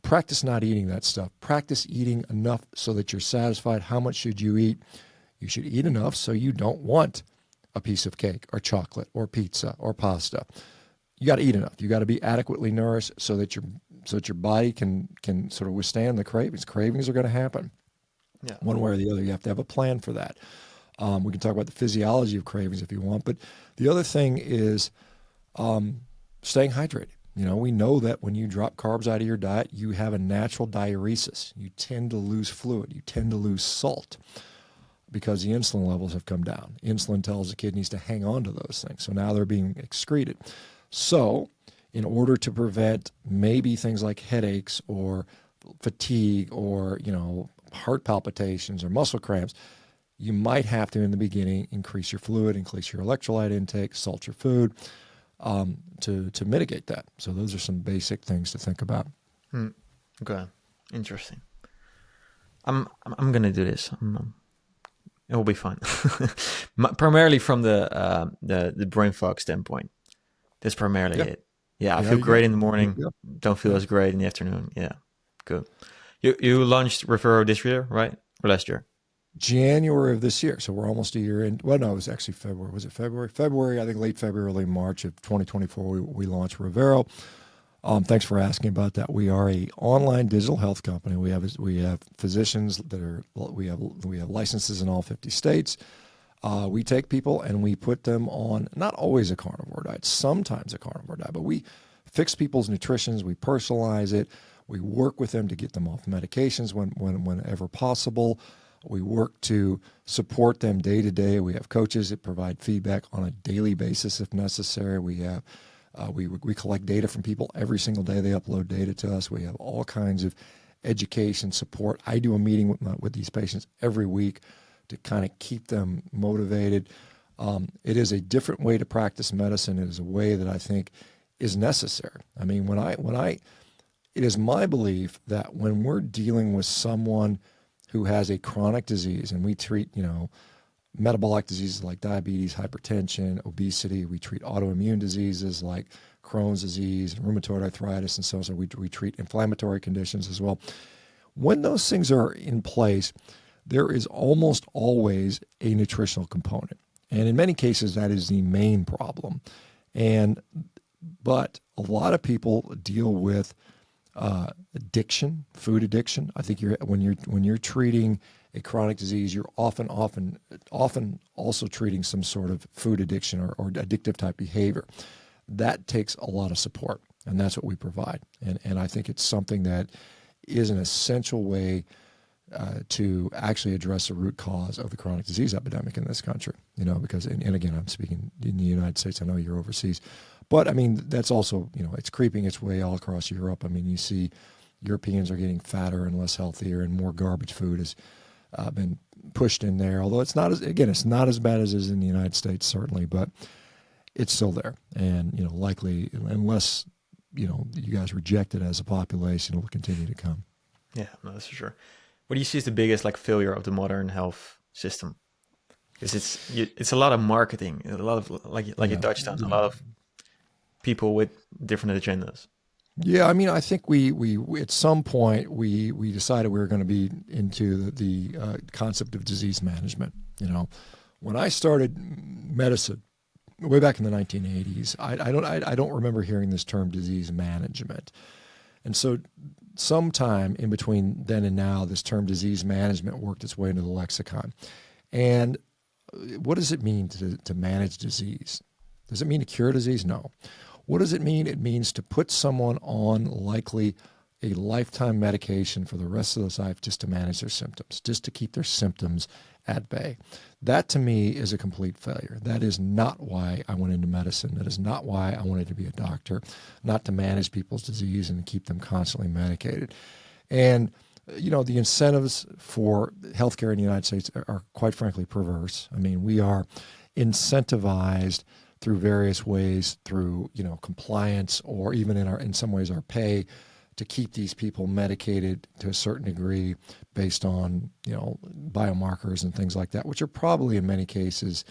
B: Practice not eating that stuff. Practice eating enough so that you're satisfied. How much should you eat? You should eat enough so you don't want a piece of cake or chocolate or pizza or pasta. You got to eat enough. You got to be adequately nourished so that your body can sort of withstand the cravings. Cravings are going to happen, one way or the other. You have to have a plan for that. We can talk about the physiology of cravings if you want, but the other thing is staying hydrated. We know that when you drop carbs out of your diet, you have a natural diuresis. You tend to lose fluid. You tend to lose salt because the insulin levels have come down. Insulin tells the kidneys to hang on to those things. So now they're being excreted. So in order to prevent maybe things like headaches or fatigue or, heart palpitations or muscle cramps, you might have to, in the beginning, increase your fluid, increase your electrolyte intake, salt your food to mitigate that. So those are some basic things to think about.
A: Okay, interesting. I'm gonna do this. It will be fun. Primarily from the brain fog standpoint. That's primarily it. Yeah, I feel great in the morning. Don't feel as great in the afternoon. Yeah, good. You launched Revero this year, right? Or last year?
B: January of this year. So we're almost a year in. Well, no, it was actually February. Was it February? February, I think late February, early March of 2024, we launched Revero. Thanks for asking about that. We are a online digital health company. We have physicians we have licenses in all 50 states. We take people and we put them on not always a carnivore diet, sometimes a carnivore diet, but we fix people's nutritions. We personalize it. We work with them to get them off medications whenever possible. We work to support them day to day. We have coaches that provide feedback on a daily basis if necessary. We have we collect data from people every single day. They upload data to us. We have all kinds of education support. I do a meeting with these patients every week to kind of keep them motivated. It is a different way to practice medicine. It is a way that I think is necessary. I mean, it is my belief that when we're dealing with someone who has a chronic disease, and we treat, metabolic diseases like diabetes, hypertension, obesity. We treat autoimmune diseases like Crohn's disease, rheumatoid arthritis, and so on. So we treat inflammatory conditions as well. When those things are in place, there is almost always a nutritional component. And in many cases, that is the main problem. But a lot of people deal with addiction, food addiction. I think when you're treating a chronic disease, you're often also treating some sort of food addiction or addictive type behavior. That takes a lot of support, and that's what we provide. And I think it's something that is an essential way to actually address the root cause of the chronic disease epidemic in this country. Because and again, I'm speaking in the United States. I know you're overseas. But I mean, that's also, it's creeping its way all across Europe. I mean, you see Europeans are getting fatter and less healthier, and more garbage food has been pushed in there. Although it's not as bad as it is in the United States, certainly, but it's still there. And, likely, unless, you guys reject it as a population, it will continue to come.
A: Yeah, no, that's for sure. What do you see as the biggest failure of the modern health system? Because it's a lot of marketing, a lot of like you touched on, a lot of people with different agendas.
B: Yeah, I mean, I think we at some point we decided we were going to be into the concept of disease management. You know, when I started medicine way back in the 1980s, I don't remember hearing this term disease management, and so sometime in between then and now, this term disease management worked its way into the lexicon. And what does it mean to manage disease? Does it mean to cure disease? No. What does it mean? It means to put someone on likely a lifetime medication for the rest of their life just to manage their symptoms, just to keep their symptoms at bay. That to me is a complete failure. That is not why I went into medicine. That is not why I wanted to be a doctor, not to manage people's disease and keep them constantly medicated. And you know, the incentives for healthcare in the United States are quite frankly perverse. I mean, we are incentivized through various ways, through, you know, compliance, or even in some ways our pay, to keep these people medicated to a certain degree based on, you know, biomarkers and things like that, which are probably in many cases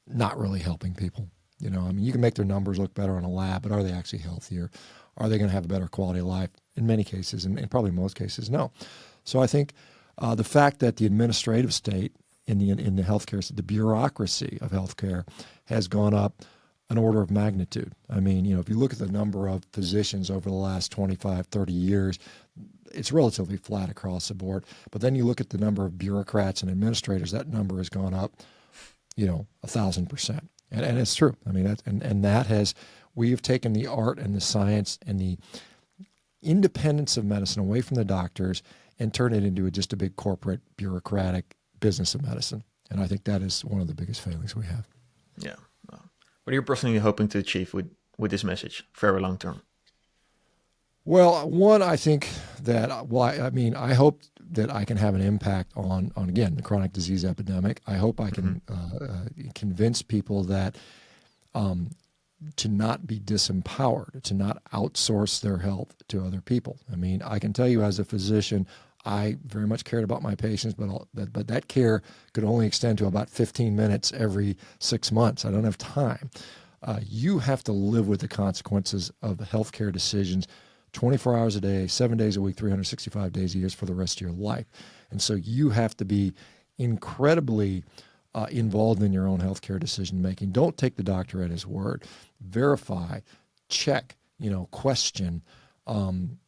B: not really helping people. You know, I mean, you can make their numbers look better in a lab, but are they actually healthier? Are they going to have a better quality of life? In many cases, and probably most cases, no. So I think the fact that the administrative state in the healthcare, the bureaucracy of healthcare has gone up an order of magnitude. I mean, you know, if you look at the number of physicians over the last 25, 30 years, it's relatively flat across the board. But then you look at the number of bureaucrats and administrators, that number has gone up, you know, 1,000%. And it's true. I mean, that has, we have taken the art and the science and the independence of medicine away from the doctors and turned it into just a big corporate bureaucratic business of medicine. And I think that is one of the biggest failings we have.
A: Yeah. What are you personally hoping to achieve with this message, very long term?
B: Well, one, I think that, well, I mean, I hope that I can have an impact on again, the chronic disease epidemic. I hope I can convince people that to not be disempowered, to not outsource their health to other people. I mean, I can tell you as a physician, I very much cared about my patients, but that care could only extend to about 15 minutes every 6 months. I don't have time. You have to live with the consequences of healthcare decisions 24 hours a day, 7 days a week, 365 days a year for the rest of your life. And so you have to be incredibly involved in your own healthcare decision making. Don't take the doctor at his word. Verify, check, you know, question,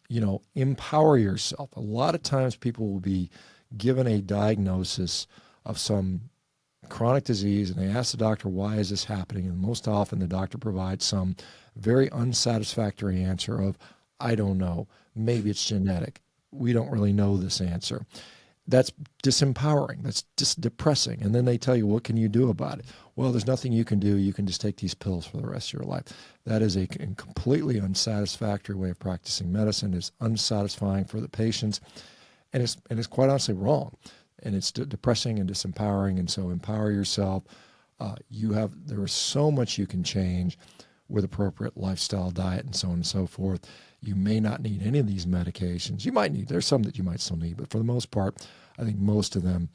B: you know, empower yourself. A lot of times people will be given a diagnosis of some chronic disease and they ask the doctor, why is this happening? And most often the doctor provides some very unsatisfactory answer of, I don't know, maybe it's genetic. We don't really know this answer. That's disempowering. That's just depressing. And then they tell you, what can you do about it? Well, there's nothing you can do. You can just take these pills for the rest of your life. That is a completely unsatisfactory way of practicing medicine. It's unsatisfying for the patients, and it's quite honestly wrong. And it's depressing and disempowering. And so empower yourself. There is so much you can change with appropriate lifestyle, diet, and so on and so forth. You may not need any of these medications. You might need, there's some that you might still need, but for the most part, I think most of them,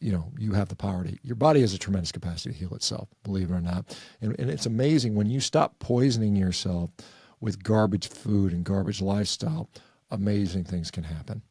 B: you know, you have the power to, your body has a tremendous capacity to heal itself, believe it or not. And it's amazing when you stop poisoning yourself with garbage food and garbage lifestyle, amazing things can happen.